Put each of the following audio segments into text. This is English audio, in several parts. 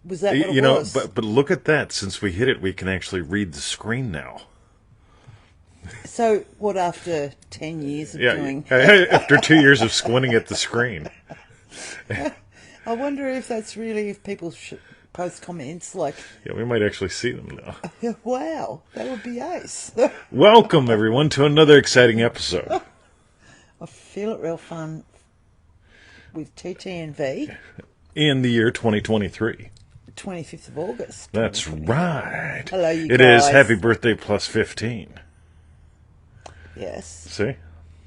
Was that what it was? But look at that. Since we hit it, we can actually read the screen now. So, what, after 10 years of doing... After 2 years of squinting at the screen. I wonder if that's really, if people post comments like... Yeah, we might actually see them now. Wow, that would be ace. Welcome, everyone, to another exciting episode. I feel it real fun with TT and V. In the year 2023. 25th of August. That's right. Hello, you guys. It is Happy Birthday plus 15. Yes. See?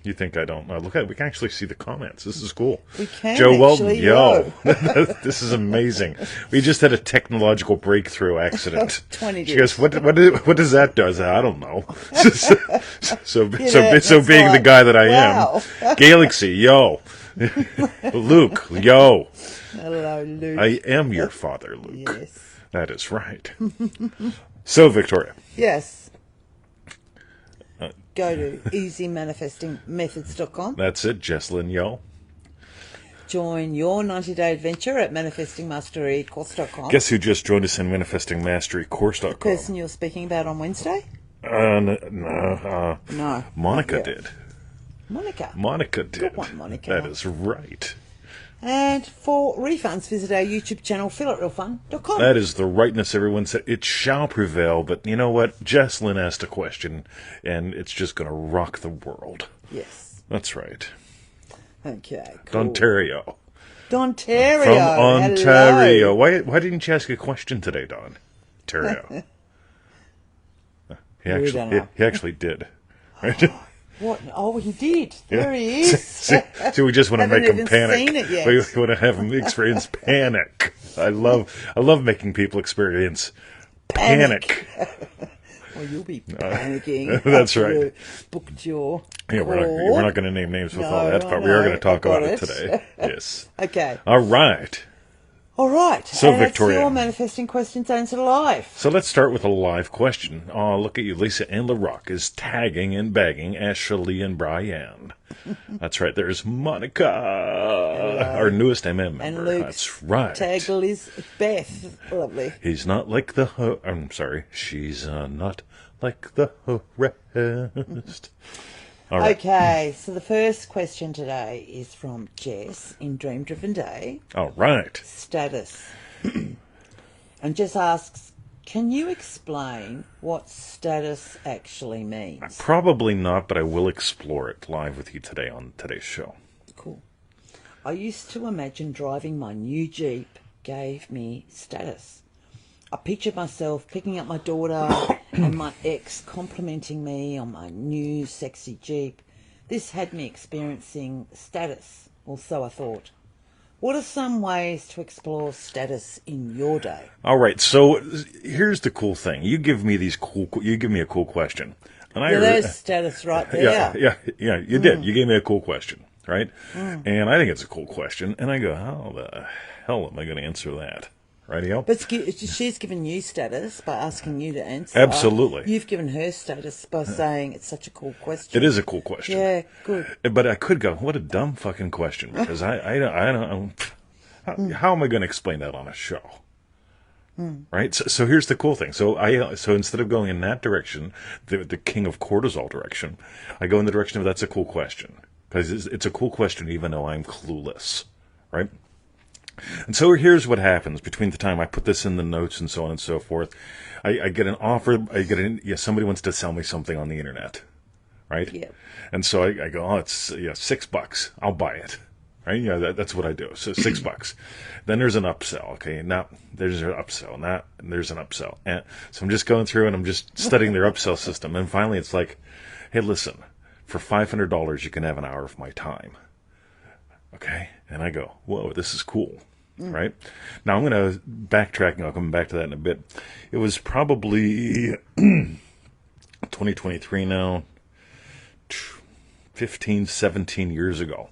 You think I don't know? Look at it. We can actually see the comments. This is cool. We can. Joe Weldon, actually, yo. This is amazing. We just had a technological breakthrough accident. 20 years. She goes, what does that do? I said, I don't know. so being the guy that I am. Galaxy, yo. Luke, yo. Hello, Luke. I am your father, Luke. Yes. That is right. So, Victoria. Yes. Go to easymanifestingmethods.com. That's it, Jesslyn, yo. Join your 90-day adventure at manifestingmasterycourse.com. Guess who just joined us in manifestingmasterycourse.com? The person you're speaking about on Wednesday? No. Monica did. Monica did. Good one, Monica. That is right. And for refunds, visit our YouTube channel, feelitrealfun.com. That is the rightness everyone said. It shall prevail, but you know what? Jesslyn asked a question, and it's just going to rock the world. Yes. That's right. Okay, cool. Dontario. From Ontario. Hello. Why didn't you ask a question today, Don? Ontario. He actually did. Right? What? Oh, he did. There he is. See, we just want to make him panic. Seen it yet. We want to have him experience panic. I love making people experience panic. Well, you'll be panicking. That's right. You booked your we're not going to name names with all that, but we are going to talk about it today. Yes. Okay. All right. So, and Victoria, that's your manifesting questions answered live. So let's start with a live question. Oh, look at you. Lisa and LaRock is tagging and bagging Ashley and Brian. That's right. There's Monica, our newest MM member. And Luke's that's right. taggle is Beth. Lovely. He's not like the... I'm sorry. She's not like the rest. All right. Okay, so the first question today is from Jess in Dream Driven Day. All right. Status. And Jess asks, can you explain what status actually means? Probably not, but I will explore it live with you today on today's show. Cool. I used to imagine driving my new Jeep gave me status. I pictured myself picking up my daughter and my ex complimenting me on my new sexy Jeep. This had me experiencing status, or so I thought. What are some ways to explore status in your day? All right, so here's the cool thing. You give me a cool question. And there's status right there. Yeah, you did. You gave me a cool question, right? And I think it's a cool question. And I go, how the hell am I going to answer that? Radio. But she's given you status by asking you to answer. Absolutely. You've given her status by saying it's such a cool question. It is a cool question. Yeah, good. But I could go, what a dumb fucking question, because I don't how am I going to explain that on a show? Right? So here's the cool thing. So instead of going in that direction, the king of cortisol direction, I go in the direction of that's a cool question, because it's a cool question even though I'm clueless, right? And so here's what happens between the time I put this in the notes and so on and so forth. I get an offer. Somebody wants to sell me something on the internet, right? Yeah. And so I go, oh, it's $6. I'll buy it, right? Yeah, that's what I do. So $6. Then there's an upsell. Okay, now there's an upsell. Now there's an upsell. And so I'm just going through and I'm just studying their upsell system. And finally, it's like, hey, listen, for $500 you can have an hour of my time. Okay, and I go, whoa, this is cool, right? Now I'm going to backtrack, and I'll come back to that in a bit. It was probably 2023 now, 15, 17 years ago.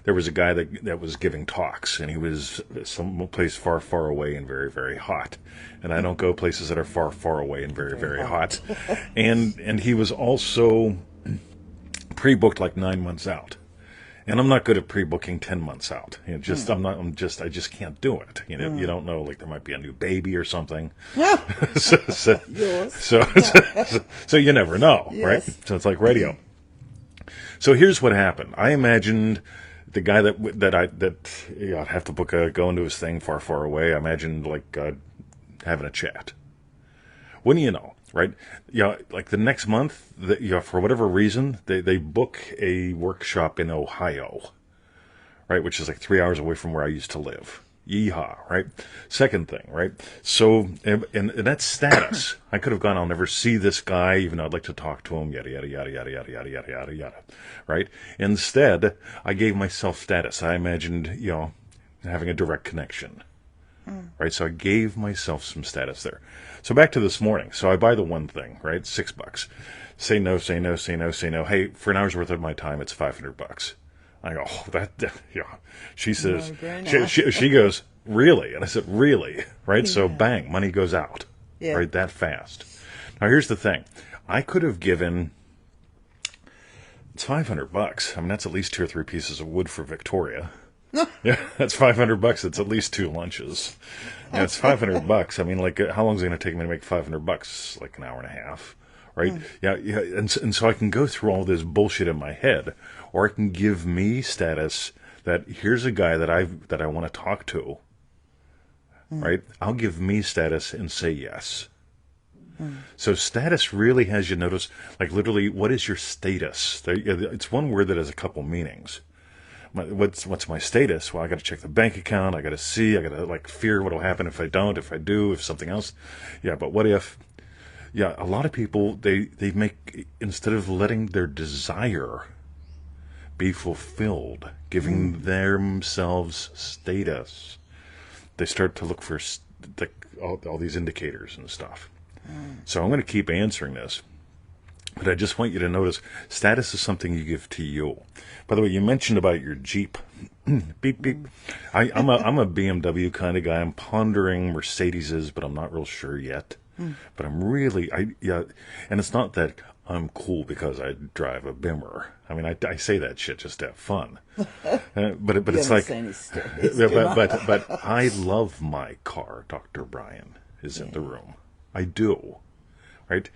There was a guy that was giving talks, and he was someplace far, far away and very, very hot. And I don't go places that are far, far away and very, very hot. And he was also pre-booked like 9 months out. And I'm not good at pre-booking 10 months out. I just can't do it. You don't know, like there might be a new baby or something. Yeah. so, Yours. so you never know, Yes. right? So it's like radio. So here's what happened. I imagined the guy I'd have to book go into his thing far away. I imagined like having a chat. Wouldn't you know? Right? Like the next month, for whatever reason, they book a workshop in Ohio, right? Which is like 3 hours away from where I used to live. Yeehaw, right? Second thing, right? So, and that's status. I could have gone, I'll never see this guy, even though I'd like to talk to him, yada, yada, yada, yada, yada, yada, yada, yada, yada, right? Instead, I gave myself status. I imagined, having a direct connection. Right, so I gave myself some status there. So back to this morning. So I buy the one thing, right? $6. Say no, say no, say no, say no. Hey, for an hour's worth of my time, it's $500. I go, She says, she goes, really? And I said, really? Right? Yeah. So bang, money goes out. Yeah. Right, that fast. Now here's the thing. I could have given, it's $500. I mean, that's at least 2 or 3 pieces of wood for Victoria. Yeah, that's $500. It's at least 2 lunches. Yeah, it's $500. I mean, like, how long is it going to take me to make $500? Like an hour and a half, right? Yeah. And so I can go through all this bullshit in my head, or I can give me status that here's a guy that I want to talk to, right? I'll give me status and say yes. So status really has you notice, like literally, what is your status? It's one word that has a couple meanings. What's my status? Well, I got to check the bank account. I got to see. I got to fear what will happen if I don't, if I do, if something else. Yeah, but what if? Yeah, a lot of people they make, instead of letting their desire be fulfilled, giving themselves status, they start to look for all these indicators and stuff. So I'm going to keep answering this. But I just want you to notice, status is something you give to you. By the way, you mentioned about your Jeep. Beep, beep. I'm a BMW kind of guy. I'm pondering Mercedeses, but I'm not real sure yet. But I'm really, and it's not that I'm cool because I drive a Bimmer. I mean, I say that shit just to have fun. But it's like, but I love my car. Dr. Brian is in the room. I do. Right?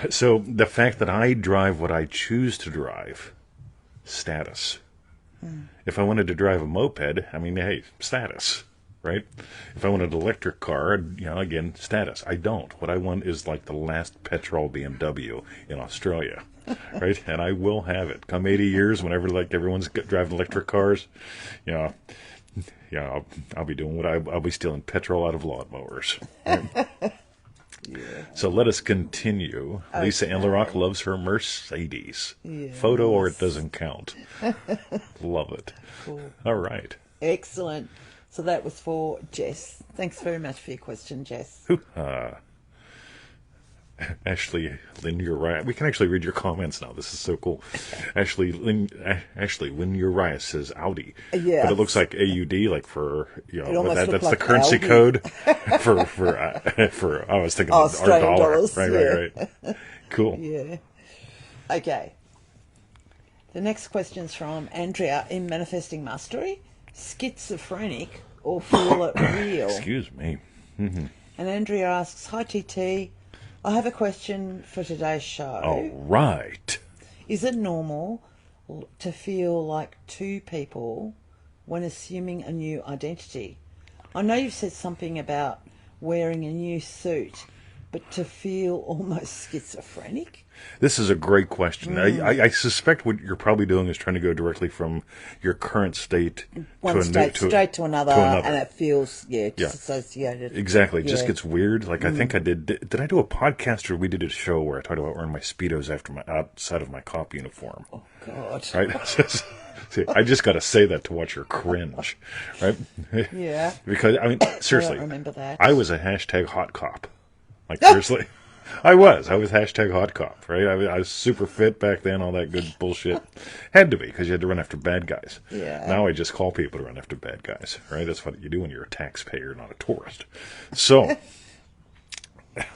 So the fact that I drive what I choose to drive, status. If I wanted to drive a moped, I mean, hey, status, right? If I wanted an electric car, again, status. I don't. What I want is like the last petrol BMW in Australia, right? And I will have it. Come 80 years, whenever like everyone's driving electric cars, I'll be doing what I'll be stealing petrol out of lawnmowers. Right? Yeah. So let us continue. Okay. Lisa Ann LaRock loves her Mercedes. Yes. Photo or it doesn't count. Love it. Cool. All right. Excellent. So that was for Jess. Thanks very much for your question, Jess. Ashley, Lynn, you're right. We can actually read your comments now. This is so cool. Ashley, Lynn, Uriah says Audi. Yeah. But it looks like AUD, like for, that's like the currency Aldi. Code for I was thinking of our dollar. Dollars, right. Cool. Yeah. Okay. The next question's from Andrea in Manifesting Mastery. Schizophrenic or feel it real? Excuse me. Mm-hmm. And Andrea asks, hi TT. I have a question for today's show. All right. Is it normal to feel like 2 people when assuming a new identity? I know you've said something about wearing a new suit, but to feel almost schizophrenic? This is a great question. I suspect what you're probably doing is trying to go directly from your current state straight to another, and it feels associated. Exactly. It just gets weird. Like I think I did I do a podcast or we did a show where I talked about wearing my Speedos outside of my cop uniform? Oh God. Right? See, I just got to say that to watch her cringe, right? Yeah. Because I mean, seriously, I don't remember that. I was a hashtag hot cop. Like seriously. I was hashtag hot cop, right? I was super fit back then, all that good bullshit. Had to be, because you had to run after bad guys. Yeah. Now I just call people to run after bad guys, right? That's what you do when you're a taxpayer, not a tourist. So,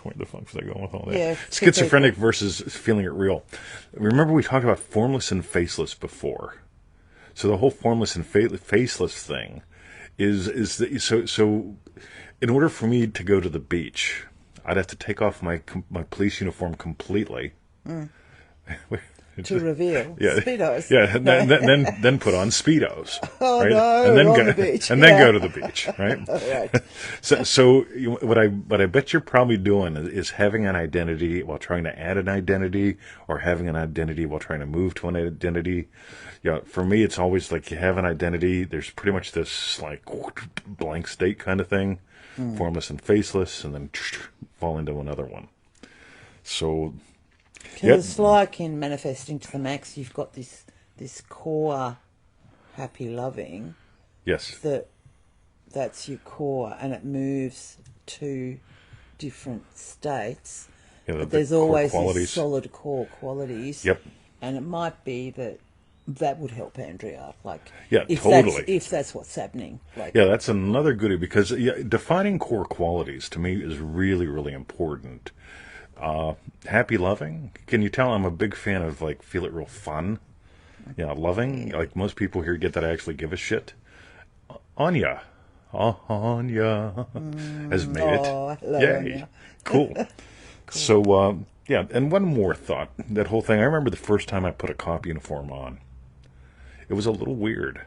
Where the fuck was I going with all that? Yeah, Schizophrenic versus feeling it real. Remember we talked about formless and faceless before. So the whole formless and faceless thing so in order for me to go to the beach, I'd have to take off my police uniform completely. To reveal Speedos. Yeah, and then put on Speedos. Oh right? no, and then on go, the beach. and then go to the beach, right? Right. So what I bet you're probably doing is having an identity while trying to add an identity, or having an identity while trying to move to an identity. Yeah, for me, it's always like you have an identity. There's pretty much this like blank state kind of thing, formless and faceless, and then fall into another one. So. Because it's like in manifesting to the max, you've got this core happy loving. Yes. That's your core, and it moves to different states. Yeah, but there's always core these solid core qualities. Yep. And it might be that would help Andrea. Like, yeah, if totally. If that's what's happening. Like, yeah, that's another goodie, because defining core qualities to me is really, really important. Happy loving. Can you tell I'm a big fan of like feel it real fun? Yeah, loving. Like most people here get that I actually give a shit. Anya has made it. Yay. Anya. Cool. So, yeah, and one more thought. That whole thing, I remember the first time I put a cop uniform on. It was a little weird.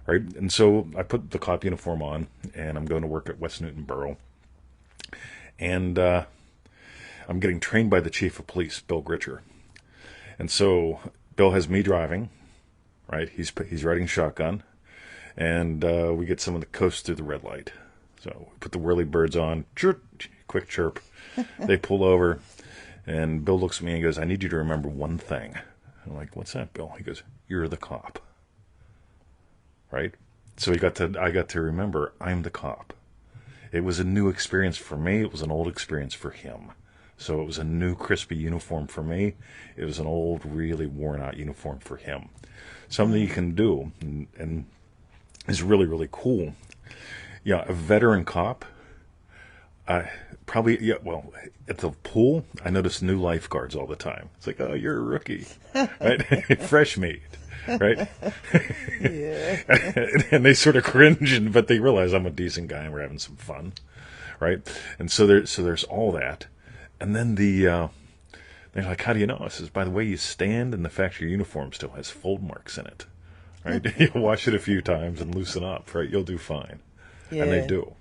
Right? And so I put the cop uniform on, and I'm going to work at West Newton Borough. And I'm getting trained by the chief of police, Bill Gritcher. And so Bill has me driving, right? He's riding shotgun, and we get someone to coast through the red light. So we put the whirly birds on, quick chirp. They pull over, and Bill looks at me and goes, "I need you to remember one thing." I'm like, "What's that, Bill?" He goes, "You're the cop." Right? So I got to remember, I'm the cop. It was a new experience for me. It was an old experience for him. So it was a new crispy uniform for me. It was an old, really worn out uniform for him. Something you can do and is really, really cool. Yeah, a veteran cop, probably, yeah, well, at the pool, I notice new lifeguards all the time. It's like, oh, you're a rookie, right? Fresh meat, right? Yeah. And they sort of cringe, but they realize I'm a decent guy and we're having some fun, right? And so there's all that. And then they're like, how do you know? I says, by the way you stand and the fact your uniform still has fold marks in it, right? You wash it a few times and loosen up, right? You'll do fine. Yeah. And they do.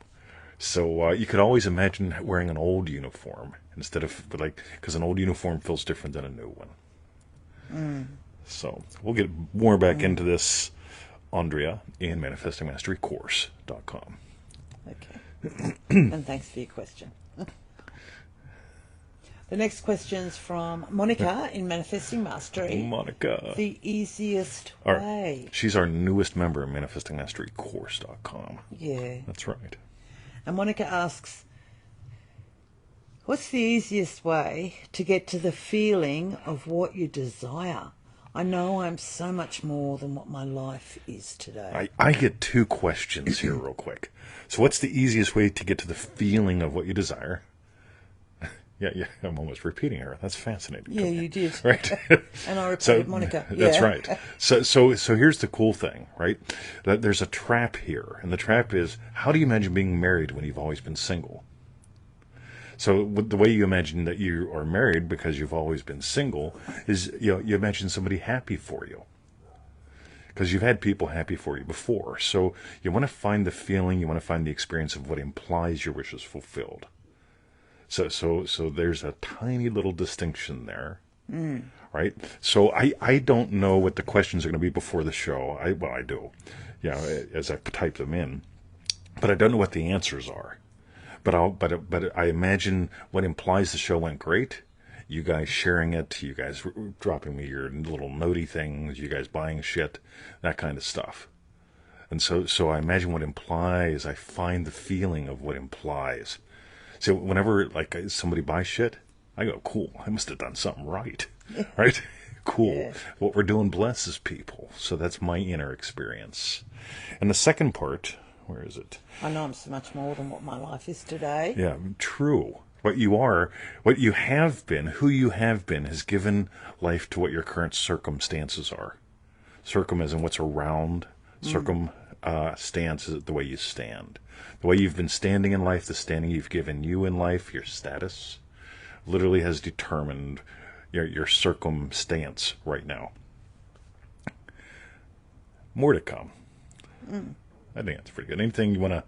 So you could always imagine wearing an old uniform instead of, because an old uniform feels different than a new one. So we'll get more back into this, Andrea, in ManifestingMasteryCourse.com. Okay. And thanks for your question. The next question's from Monica in Manifesting Mastery. Monica. The easiest way. She's our newest member at ManifestingMasteryCourse.com. Yeah. That's right. And Monica asks, what's the easiest way to get to the feeling of what you desire? I know I'm so much more than what my life is today. I get two questions here real quick. So what's the easiest way to get to the feeling of what you desire? Yeah, I'm almost repeating her. That's fascinating. Yeah, you did. Right. And I repeated Monica. Yeah. That's right. So here's the cool thing, right? That there's a trap here. And the trap is, how do you imagine being married when you've always been single? So the way you imagine that you are married because you've always been single is, you imagine somebody happy for you. Because you've had people happy for you before. So you want to find the feeling, you want to find the experience of what implies your wish is fulfilled. So there's a tiny little distinction there, right? So I don't know what the questions are going to be before the show. I do, as I type them in, but I don't know what the answers are. But I imagine what implies the show went great. You guys sharing it, you guys dropping me your little notey things, you guys buying shit, that kind of stuff. And so I imagine what implies. I find the feeling of what implies. So whenever somebody buys shit, I go, cool, I must have done something right. Right? Cool. Yeah. What we're doing blesses people. So that's my inner experience. And the second part, where is it? I know I'm so much more than what my life is today. Yeah, true. What you are, what you have been, who you have been, has given life to what your current circumstances are. Circum as in what's around. Stance is the way you stand. The way you've been standing in life, the standing you've given you in life, your status, literally has determined your circumstance right now. More to come. I think that's pretty good. Anything you want to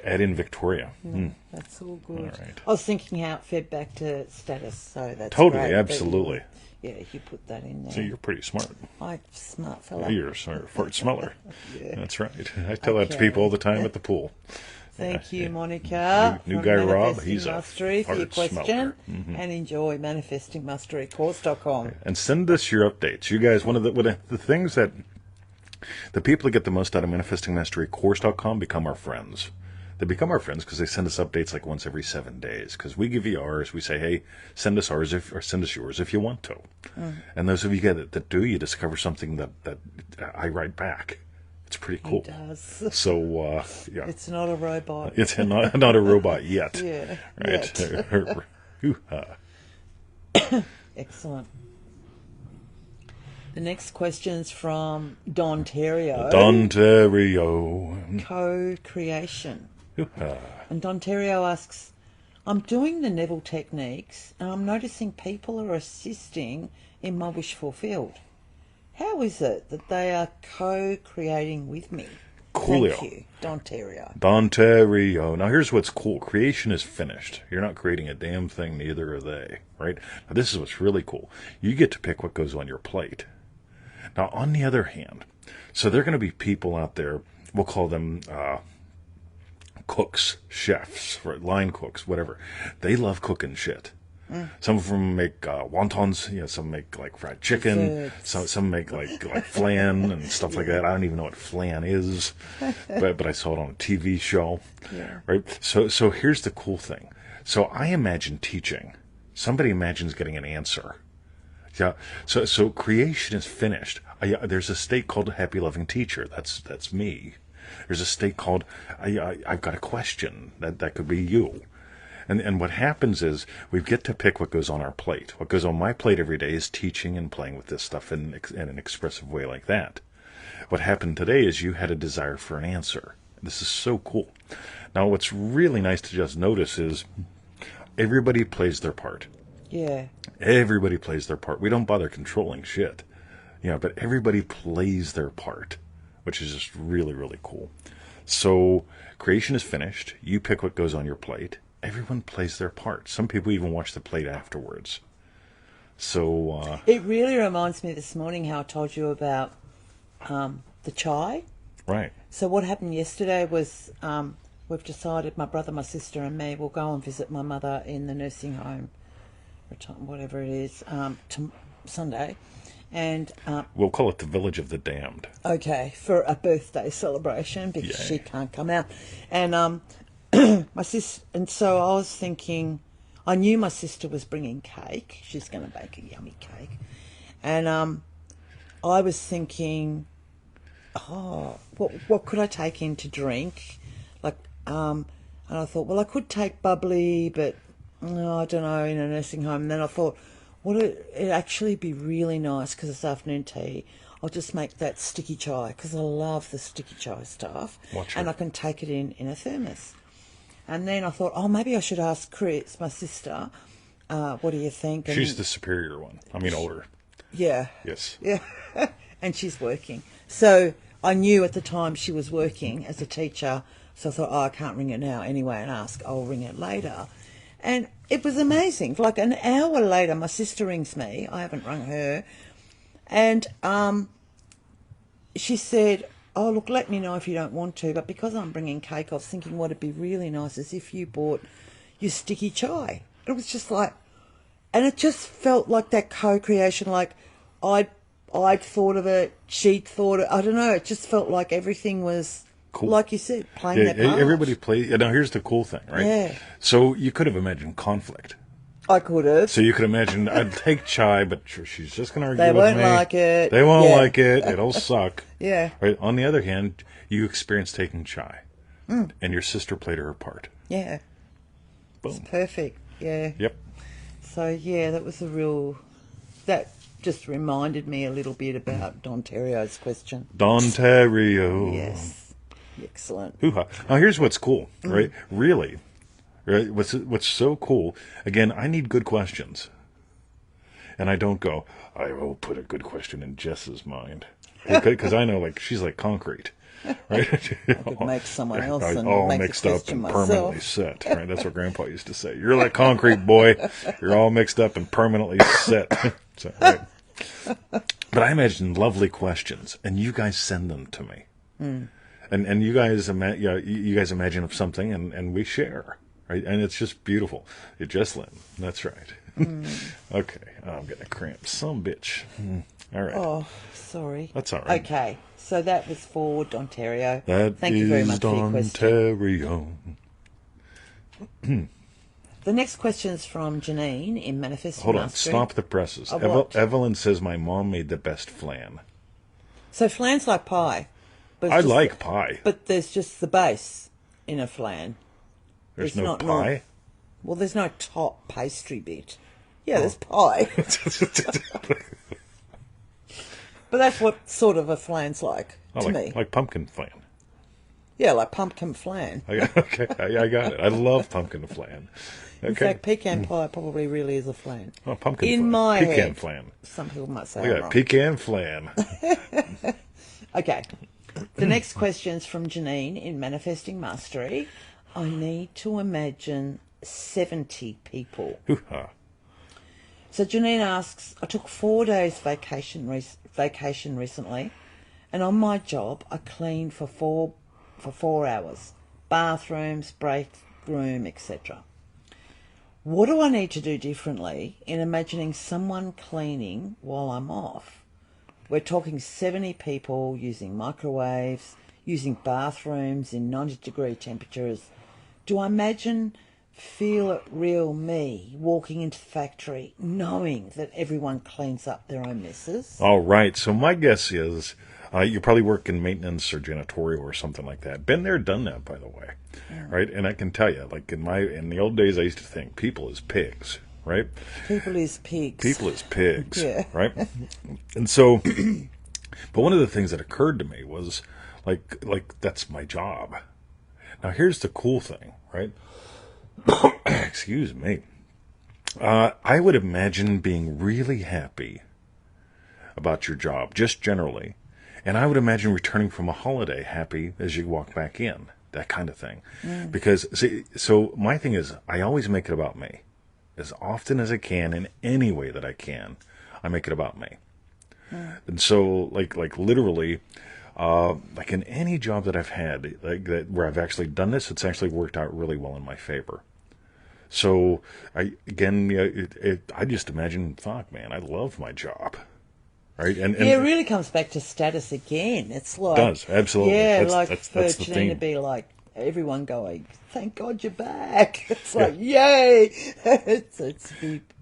add in, Victoria? No, that's all good. All right. I was thinking how it fed back to status, so that's Totally, great. absolutely. You put that in there. So you're pretty smart. I'm a smart fella. You're a smart smeller. Yeah. That's right. I tell that to people all the time at the pool. Thank you, Monica. New from guy Rob, Manifesting he's a Mastery for your fart question. smeller. And enjoy manifestingmasterycourse.com. And send us your updates. You guys, one of the things that the people that get the most out of manifestingmasterycourse.com become our friends. They become our friends because they send us updates like once every 7 days. Because we give you ours, we say, hey, send us ours or send us yours if you want to. And those of you that do, you discover something that I write back. It's pretty cool. He does. So yeah, It's not a robot. it's not a robot yet. Yeah. Right. Yet. Hoo-ha. Excellent. The next question's from Dontario. Dontario. CoCreation. Hoo-ha. And Dontario asks, I'm doing the Neville techniques and I'm noticing people are assisting in my wish fulfilled. How is it that they are co-creating with me? Coolio. Thank you, Dontario. Dontario. Now here's what's cool. Creation is finished. You're not creating a damn thing, neither are they. Right? Now this is what's really cool. You get to pick what goes on your plate. Now on the other hand, so there are going to be people out there, we'll call them cooks, chefs, right? Line cooks, whatever. They love cooking shit. Some of them make wontons, some make like fried chicken, some make like flan and stuff like that. I don't even know what flan is, but I saw it on a TV show, right? So here's the cool thing. So I imagine teaching. Somebody imagines getting an answer. Yeah. So creation is finished. There's a state called a happy loving teacher. That's me. There's a state called I've got a question. That could be you. And what happens is we get to pick what goes on our plate. What goes on my plate every day is teaching and playing with this stuff in an expressive way like that. What happened today is you had a desire for an answer. This is so cool. Now, what's really nice to just notice is everybody plays their part. Yeah. Everybody plays their part. We don't bother controlling shit. But everybody plays their part, which is just really, really cool. So creation is finished. You pick what goes on your plate. Everyone plays their part. Some people even watch the plate afterwards. So it really reminds me this morning how I told you about the chai. Right. So what happened yesterday was we've decided, my brother, my sister and me will go and visit my mother in the nursing home, whatever it is, Sunday. And we'll call it the Village of the Damned. Okay, for a birthday celebration because she can't come out. And my sister, and so I was thinking, I knew my sister was bringing cake. She's going to bake a yummy cake. And I was thinking, what could I take in to drink? And I thought, well, I could take bubbly, but I don't know, in a nursing home. And then I thought, would it actually be really nice, because it's afternoon tea, I'll just make that sticky chai, because I love the sticky chai stuff. And I can take it in a thermos. And then I thought, maybe I should ask Chris, my sister, what do you think? And she's the superior one. I mean, older. Yeah. Yes. Yeah. And she's working. So I knew at the time she was working as a teacher, so I thought, I can't ring her now anyway and ask. I'll ring her later. And it was amazing. Like an hour later, my sister rings me. I haven't rung her. And she said, oh, look, let me know if you don't want to. But because I'm bringing cake, I was thinking what would be really nice is if you bought your sticky chai. It was just like, and it just felt like that co-creation, like I'd thought of it, she'd thought it. I don't know. It just felt like everything was, cool. Like you said, playing their part. Everybody plays. Now, here's the cool thing, right? Yeah. So you could have imagined conflict. I could have. So you could imagine, I'd take chai, but she's just going to argue they with me. They won't like it. They won't like it. It'll suck. Yeah. Right. On the other hand, you experienced taking chai, and your sister played her part. Yeah. Boom. perfect. Yeah. Yep. So yeah, that just reminded me a little bit about Dontario's question. Dontario. Yes. Excellent. Hoo-ha. Now here's what's cool, right? Really, right? What's so cool? Again, I need good questions, and I don't go. I will put a good question in Jess's mind because I know, like, she's like concrete, right? I could make someone else and all make mixed the up question and myself. permanently set, right? That's what Grandpa used to say. You're like concrete, boy. You're all mixed up and permanently set. So, right. But I imagine lovely questions, and you guys send them to me. And you guys, you guys imagine of something, and we share, right? And it's just beautiful. You're just Lynn. That's right. Okay, I'm gonna cramp some bitch. All right. Oh, sorry. That's all right. Okay, so that was for Dontario. That Thank you very is much for your question. Dontario. The next question is from Janine in Manifesting Hold on. Mastery. Stop the presses. What? Evelyn says my mom made the best flan. So flan's like pie. But it's I just like pie. But there's just the base in a flan. There's It's no not pie. Well, there's no top pastry bit. Yeah, there's pie. But that's what sort of a flan's like to me. Like pumpkin flan. Yeah, like pumpkin flan. Okay, I got it. I love pumpkin flan. Okay. In fact, pecan pie probably really is a flan. Oh, pumpkin in flan. my Pecan head. flan. Some people might say I I'm got wrong. pecan flan. Okay. The next question is from Janine in Manifesting Mastery. I need to imagine 70 people. Hoo-ha. So Janine asks, I took 4 days vacation recently, and on my job I cleaned for 4 hours. Bathrooms, break room, etc. What do I need to do differently in imagining someone cleaning while I'm off? We're talking 70 people using microwaves, using bathrooms in 90-degree temperatures. Do I feel it real me walking into the factory knowing that everyone cleans up their own messes? All right. So my guess is you probably work in maintenance or janitorial or something like that. Been there, done that, by the way. Right? And I can tell you, like in the old days, I used to think people is pigs. Right? People is pigs. People is pigs. Yeah. Right? And so, but one of the things that occurred to me was like that's my job. Now here's the cool thing, right? Excuse me. I would imagine being really happy about your job, just generally. And I would imagine returning from a holiday happy as you walk back in, that kind of thing. Because, see, so my thing is, I always make it about me. As often as I can, in any way that I can, I make it about me. And so, like literally, like in any job that I've had, like that where I've actually done this, it's actually worked out really well in my favor. So, I just imagine, fuck, man, I love my job, right? And yeah, it really comes back to status again. It's like... It does, absolutely. Yeah, That's for the Janine theme. to be like, everyone going, thank God you're back. It's like, yay! it's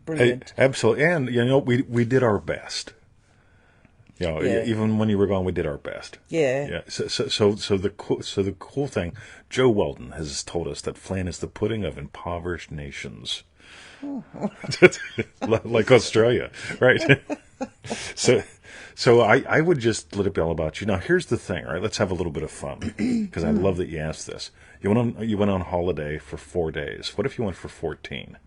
brilliant. Absolutely. And, we did our best. Yeah. Even when you were gone, we did our best. Yeah. Yeah. So the cool thing, Joe Weldon has told us that flan is the pudding of impoverished nations, like Australia, right? So I would just let it be all about you. Now here's the thing, right? Let's have a little bit of fun because I love that you asked this. You went on holiday for 4 days. What if you went for 14?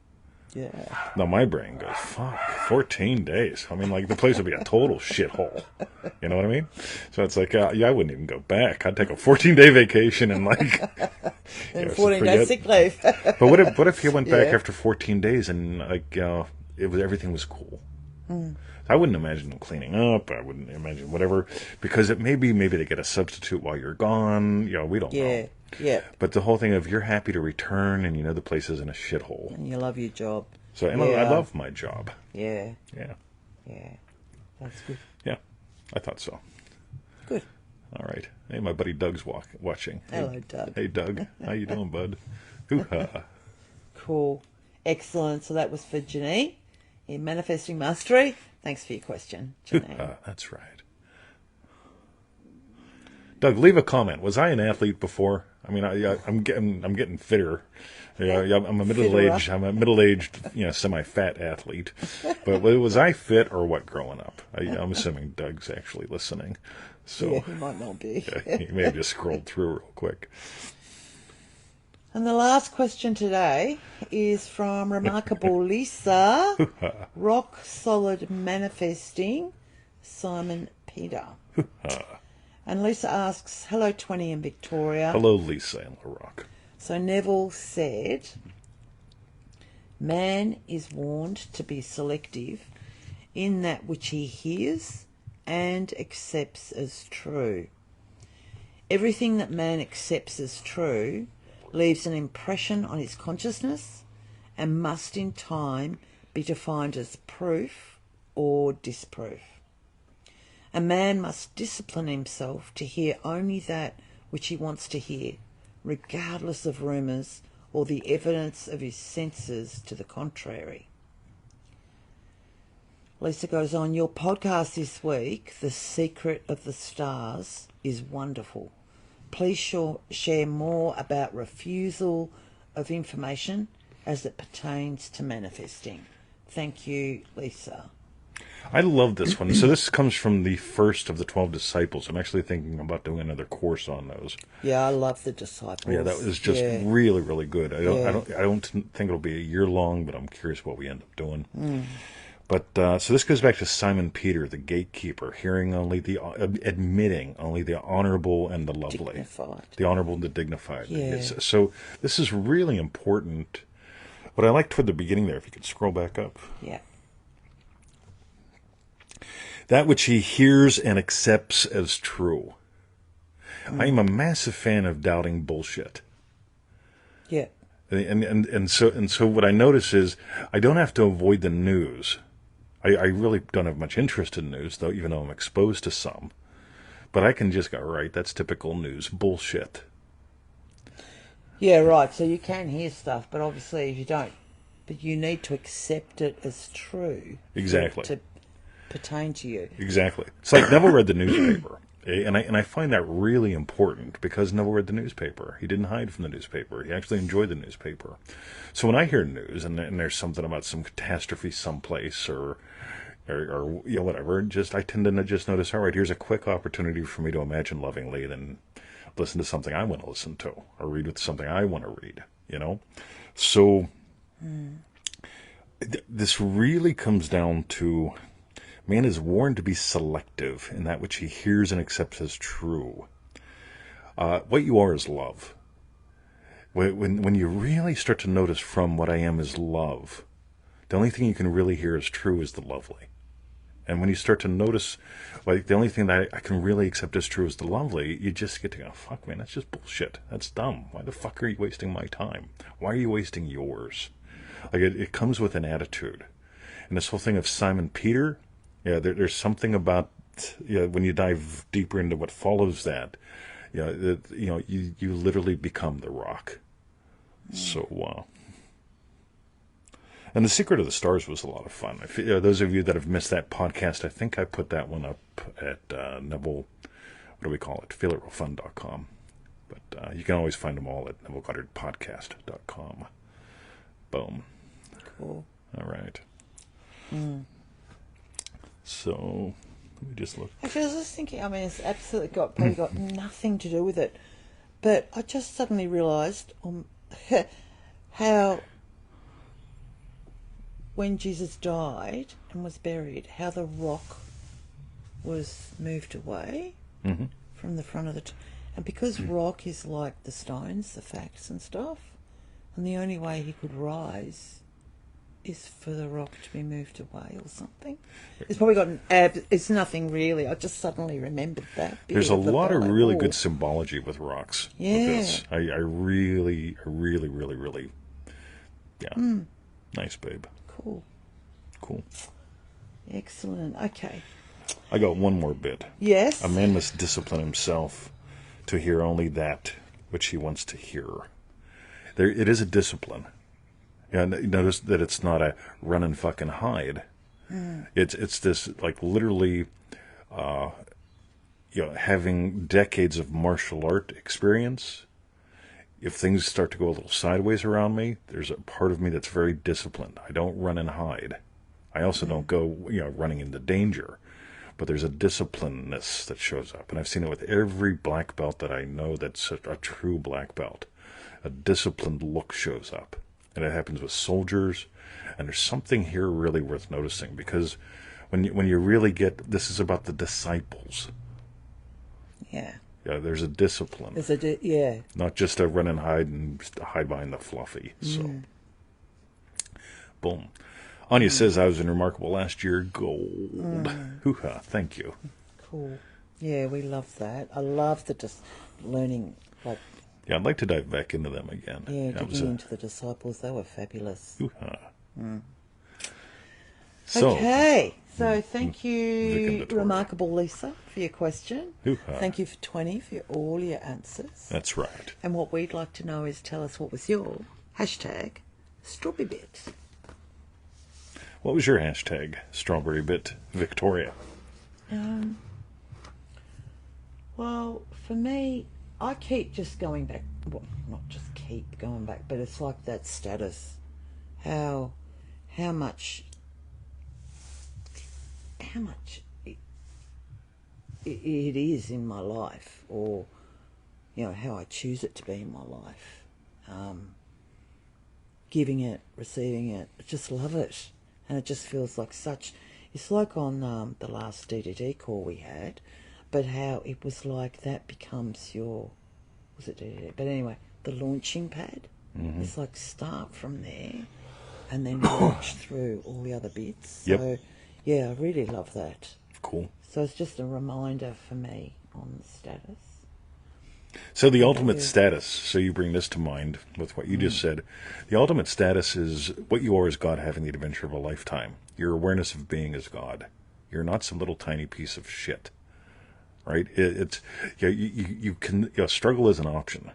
Yeah. Now my brain goes, fuck, 14 days. I mean, like, the place would be a total shithole. You know what I mean? So it's like, I wouldn't even go back. I'd take a 14-day vacation and And 14 days sick leave. But what if you went back after 14 days and everything was cool? I wouldn't imagine them cleaning up. I wouldn't imagine whatever, because maybe they get a substitute while you're gone. We don't know. Yeah. But the whole thing of you're happy to return and the place isn't a shithole. And you love your job. So I love my job. Yeah. Yeah. Yeah. That's good. Yeah. I thought so. Good. All right. Hey, my buddy Doug's watching. Hello, Doug. Hey, Doug. How you doing, bud? Hoo-ha. Cool. Excellent. So that was for Janine in Manifesting Mastery. Thanks for your question, Janine. That's right. Doug, leave a comment. Was I an athlete before? I mean, I'm getting fitter. I'm a middle-aged, semi-fat athlete. But was I fit or what growing up? I'm assuming Doug's actually listening. So Yeah, he might not be. he may have just scrolled through real quick. And the last question today is from remarkable Lisa, rock solid manifesting, Simon Peter. And Lisa asks, hello 20 in Victoria. Hello, Lisa and La Rock. So Neville said, man is warned to be selective in that which he hears and accepts as true. Everything that man accepts as true leaves an impression on his consciousness and must in time be defined as proof or disproof. A man must discipline himself to hear only that which he wants to hear, regardless of rumours or the evidence of his senses to the contrary. Lisa goes on, your podcast this week, The Secret of the Stars, is wonderful. Please share more about refusal of information as it pertains to manifesting. Thank you, Lisa. I love this one. So this comes from the first of the 12 disciples. I'm actually thinking about doing another course on those. Yeah, I love the disciples. Yeah, that was just really, really good. I don't think it'll be a year long, but I'm curious what we end up doing. But so this goes back to Simon Peter, the gatekeeper, admitting only the honorable and the lovely, dignified. The honorable and the dignified. Yeah. So this is really important. What I like toward the beginning there, if you could scroll back up. Yeah. That which he hears and accepts as true. I am a massive fan of doubting bullshit. Yeah. And so what I notice is I don't have to avoid the news. I really don't have much interest in news, though, even though I'm exposed to some. But I can just go, right, that's typical news bullshit. Yeah, right. So you can hear stuff, but obviously if you don't, but you need to accept it as true. Exactly. To pertain to you. Exactly. It's like Neville read the newspaper. And I find that really important because Neville read the newspaper. He didn't hide from the newspaper. He actually enjoyed the newspaper. So when I hear news and there's something about some catastrophe someplace or whatever, I tend to just notice, all right, here's a quick opportunity for me to imagine lovingly, then listen to something I want to listen to or read with something I want to read, So this really comes down to man is warned to be selective in that which he hears and accepts as true. What you are is love. When you really start to notice from what I am is love, the only thing you can really hear as true is the lovely. And when you start to notice, like, the only thing that I can really accept as true is the lovely, you just get to go, fuck, man, that's just bullshit. That's dumb. Why the fuck are you wasting my time? Why are you wasting yours? Like, it comes with an attitude. And this whole thing of Simon Peter, there's something about when you dive deeper into what follows that, you literally become the rock. So, and The Secret of the Stars was a lot of fun. Those of you that have missed that podcast, I think I put that one up at Neville, what do we call it, feelitrealfun.com. But you can always find them all at nevillegoddardpodcast.com. Boom. Cool. All right. So, let me just look. Actually, I was just thinking, it's absolutely probably got nothing to do with it. But I just suddenly realised how when Jesus died and was buried, how the rock was moved away from the front of the and because rock is like the stones, the facts and stuff, and the only way he could rise is for the rock to be moved away or something. It's probably got it's nothing really. I just suddenly remembered that. There's a lot of really good symbology with rocks. Yeah. With this. I really, yeah. Nice, babe. Cool. Excellent. Okay. I got one more bit. Yes. A man must discipline himself to hear only that which he wants to hear. It is a discipline. And notice that it's not a run and fucking hide. It's this, like, literally, having decades of martial art experience, if things start to go a little sideways around me, there's a part of me that's very disciplined. I don't run and hide. I also don't go, running into danger. But there's a disciplinedness that shows up. And I've seen it with every black belt that I know that's a true black belt. A disciplined look shows up. And it happens with soldiers. And there's something here really worth noticing, because when you really get, this is about the disciples. Yeah. Yeah, there's a discipline. Yeah. Not just a run and hide behind the fluffy. So, boom. Anya says, I was in Remarkable last year. Gold. Hoo-ha. Thank you. Cool. Yeah, we love that. I love the learning, Yeah, I'd like to dive back into them again. Yeah, digging into the disciples. They were fabulous. Hoo-ha. So, okay. So thank you, Remarkable Lisa, for your question. Hoo-ha. Thank you for 20 for all your answers. That's right. And what we'd like to know is, tell us, what was your hashtag strawberry bit? What was your hashtag, Strawberry Bit Victoria? Well, for me, I keep just going back. Well, not just keep going back, but it's like that status. How much it is in my life, or how I choose it to be in my life. Giving it, receiving it, I just love it. And it just feels like it's like on the last DDD call we had, but how it was like that becomes was it DDD? But anyway, the launching pad. Mm-hmm. It's like start from there and then launch through all the other bits. Yep. So, yeah, I really love that. Cool. So it's just a reminder for me on the status. So the ultimate status, so you bring this to mind with what you just said, the ultimate status is what you are as God, having the adventure of a lifetime. Your awareness of being as God. You're not some little tiny piece of shit, right? It's you can struggle is an option.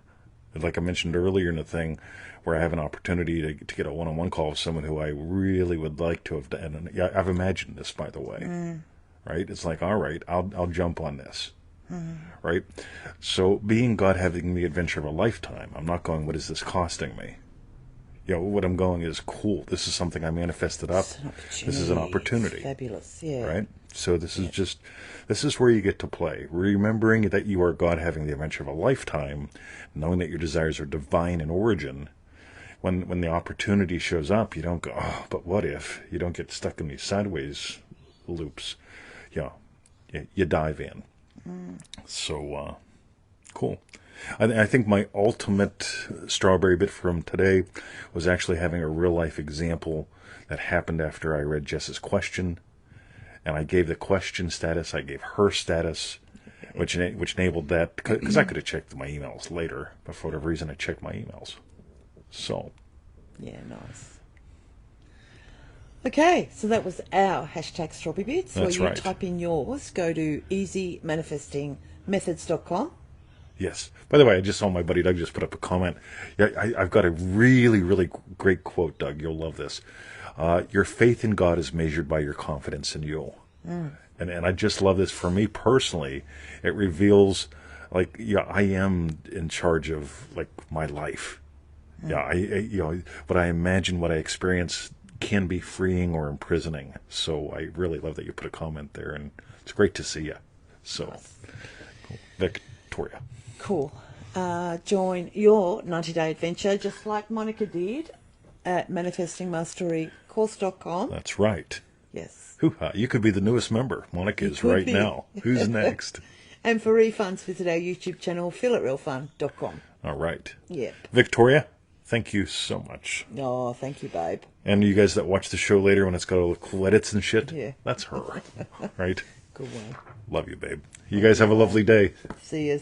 Like I mentioned earlier in the thing, where I have an opportunity to get a one-on-one call with someone who I really would like to have done. And I've imagined this, by the way, right? It's like, all right, I'll jump on this. Right? So being God, having the adventure of a lifetime, I'm not going, what is this costing me? What I'm going is, cool, this is something I manifested up. This is an opportunity. Fabulous, yeah. Right? So this is where you get to play. Remembering that you are God, having the adventure of a lifetime, knowing that your desires are divine in origin. When the opportunity shows up, you don't go, oh, but what if? You don't get stuck in these sideways loops. You dive in. So, cool. I think my ultimate strawberry bit from today was actually having a real life example that happened after I read Jess's question, and I gave the question status, I gave her status, which enabled that, because I could have checked my emails later, but for whatever reason I checked my emails. So. Yeah, nice. Okay, so that was our hashtag strawberry bits. That's right. Type in yours, go to easymanifestingmethods.com. Yes. By the way, I just saw my buddy Doug just put up a comment. Yeah, I've got a really, really great quote, Doug. You'll love this. Your faith in God is measured by your confidence in you. And I just love this. For me personally, it reveals, I am in charge of, my life. What I imagine, what I experience can be freeing or imprisoning. So I really love that you put a comment there, and it's great to see you. So, cool. Victoria. Cool. Join your 90-day adventure, just like Monica did, at manifestingmasterycourse.com. That's right. Yes. Hoo-ha. You could be the newest member. Monica is right now. Who's next? And for refunds, visit our YouTube channel, feelitrealfun.com. All right. Yeah. Victoria, thank you so much. Oh, thank you, babe. And you guys that watch the show later when it's got all the cool edits and shit, yeah, that's her, right? Good one. Love you, babe. You guys have a lovely day. See you.